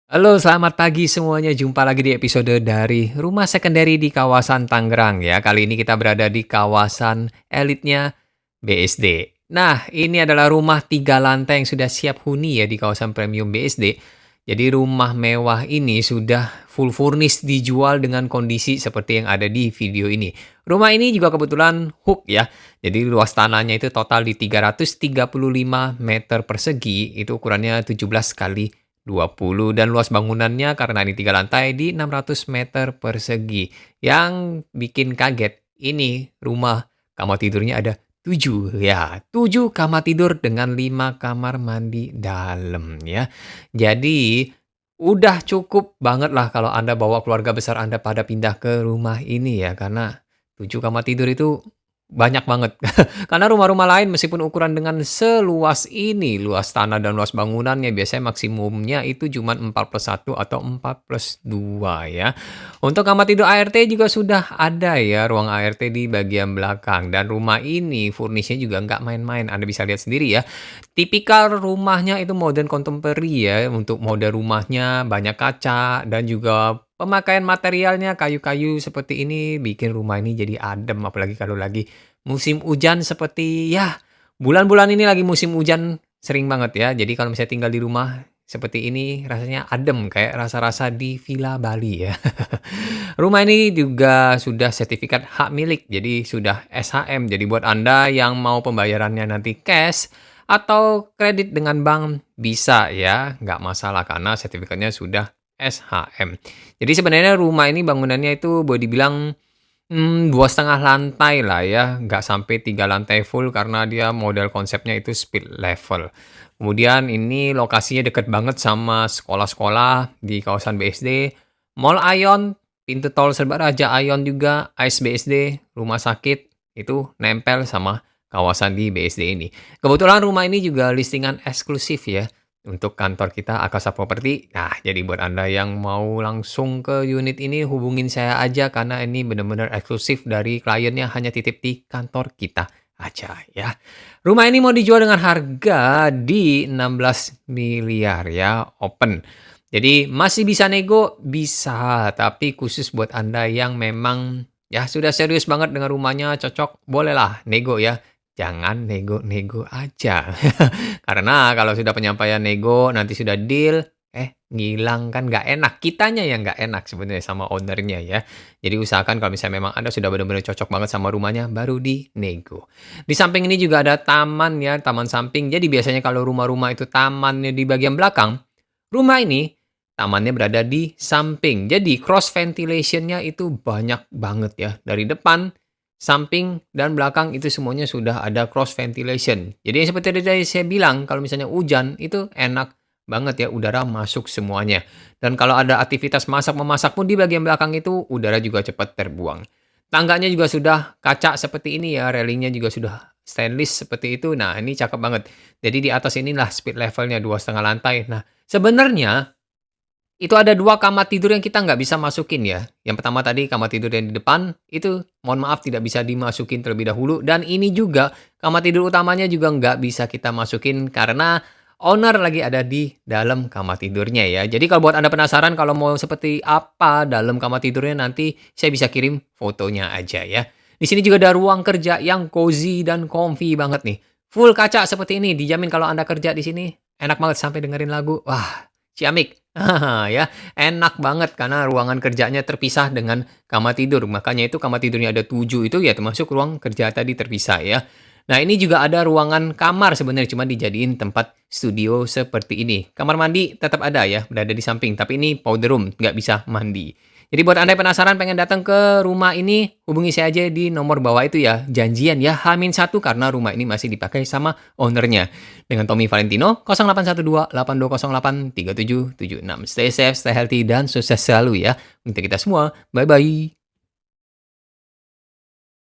Halo, selamat pagi semuanya. Jumpa lagi di episode dari Rumah Secondary di kawasan Tangerang ya. Kali ini kita berada di kawasan elitnya BSD. Nah, ini adalah rumah 3 lantai yang sudah siap huni ya di kawasan premium BSD. Jadi rumah mewah ini sudah full furnished dijual dengan kondisi seperti yang ada di video ini. Rumah ini juga kebetulan hook ya. Jadi luas tanahnya itu total di 335 meter persegi, itu ukurannya 17 kali 20 dan luas bangunannya karena ini 3 lantai di 600 meter persegi. Yang bikin kaget, ini rumah kamar tidurnya ada 7 ya, 7 kamar tidur dengan 5 kamar mandi dalam ya. Jadi udah cukup banget lah kalau Anda bawa keluarga besar Anda pada pindah ke rumah ini ya, karena 7 kamar tidur itu banyak banget. Karena rumah-rumah lain meskipun ukuran dengan seluas ini, luas tanah dan luas bangunannya biasanya maksimumnya itu cuma 4+1 atau 4+2 ya. Untuk kamar tidur ART juga sudah ada ya, ruang ART di bagian belakang. Dan rumah ini furnishnya juga nggak main-main, Anda bisa lihat sendiri ya. Tipikal rumahnya itu modern contemporary ya, untuk mode rumahnya banyak kaca dan juga pemakaian materialnya kayu-kayu seperti ini bikin rumah ini jadi adem, apalagi kalau lagi musim hujan seperti ya, bulan-bulan ini lagi musim hujan sering banget ya. Jadi kalau misalnya tinggal di rumah seperti ini rasanya adem, kayak rasa-rasa di Villa Bali ya. Rumah ini juga sudah sertifikat hak milik, jadi sudah SHM. Jadi buat Anda yang mau pembayarannya nanti cash atau kredit dengan bank bisa ya, nggak masalah karena sertifikatnya sudah SHM. Jadi sebenarnya rumah ini bangunannya itu boleh dibilang 2,5 lantai lah ya, nggak sampai 3 lantai full karena dia model konsepnya itu split level. Kemudian ini lokasinya deket banget sama sekolah-sekolah di kawasan BSD, Mall Aeon, pintu tol Serba Raja Aeon juga, AIS BSD, rumah sakit, itu nempel sama kawasan di BSD ini. Kebetulan rumah ini juga listingan eksklusif ya, untuk kantor kita Akasa Property. Nah, jadi buat Anda yang mau langsung ke unit ini hubungin saya aja karena ini benar-benar eksklusif dari kliennya hanya titip di kantor kita aja ya. Rumah ini mau dijual dengan harga di 16 miliar ya, open. Jadi masih bisa nego, bisa, tapi khusus buat Anda yang memang ya sudah serius banget dengan rumahnya, cocok, bolehlah nego ya. Jangan nego-nego aja. Karena kalau sudah penyampaian nego, nanti sudah deal, ngilang kan nggak enak. Kitanya yang nggak enak sebenarnya sama owner-nya ya. Jadi usahakan kalau misalnya memang Anda sudah benar-benar cocok banget sama rumahnya, baru dinego. Di samping ini juga ada taman ya, taman samping. Jadi biasanya kalau rumah-rumah itu tamannya di bagian belakang, rumah ini tamannya berada di samping. Jadi cross ventilation-nya itu banyak banget ya. Dari depan, samping, dan belakang itu semuanya sudah ada cross ventilation. Jadi yang seperti tadi saya bilang, kalau misalnya hujan itu enak banget ya udara masuk semuanya. Dan kalau ada aktivitas masak-memasak pun di bagian belakang itu udara juga cepat terbuang. Tangganya juga sudah kaca seperti ini ya, railingnya juga sudah stainless seperti itu. Nah, ini cakep banget. Jadi di atas inilah speed levelnya 2,5 lantai. Nah, sebenarnya itu ada 2 kamar tidur yang kita nggak bisa masukin ya. Yang pertama tadi kamar tidur yang di depan, itu mohon maaf tidak bisa dimasukin terlebih dahulu. Dan ini juga kamar tidur utamanya juga nggak bisa kita masukin karena owner lagi ada di dalam kamar tidurnya ya. Jadi kalau buat Anda penasaran kalau mau seperti apa dalam kamar tidurnya nanti saya bisa kirim fotonya aja ya. Di sini juga ada ruang kerja yang cozy dan comfy banget nih. Full kaca seperti ini, dijamin kalau Anda kerja di sini enak banget sampai dengerin lagu. Wah, ciamik. Ya, enak banget karena ruangan kerjanya terpisah dengan kamar tidur. Makanya itu kamar tidurnya ada 7 itu ya termasuk ruang kerja tadi terpisah ya. Nah, ini juga ada ruangan kamar sebenarnya cuma dijadiin tempat studio seperti ini. Kamar mandi tetap ada ya, berada di samping, tapi ini powder room, nggak bisa mandi. Jadi buat Anda yang penasaran pengen datang ke rumah ini, hubungi saya aja di nomor bawah itu ya. Janjian ya, H-1 karena rumah ini masih dipakai sama ownernya. Dengan Tommy Valentino, 0812 8208 3776. Stay safe, stay healthy, dan sukses selalu ya. Untuk kita semua, bye-bye.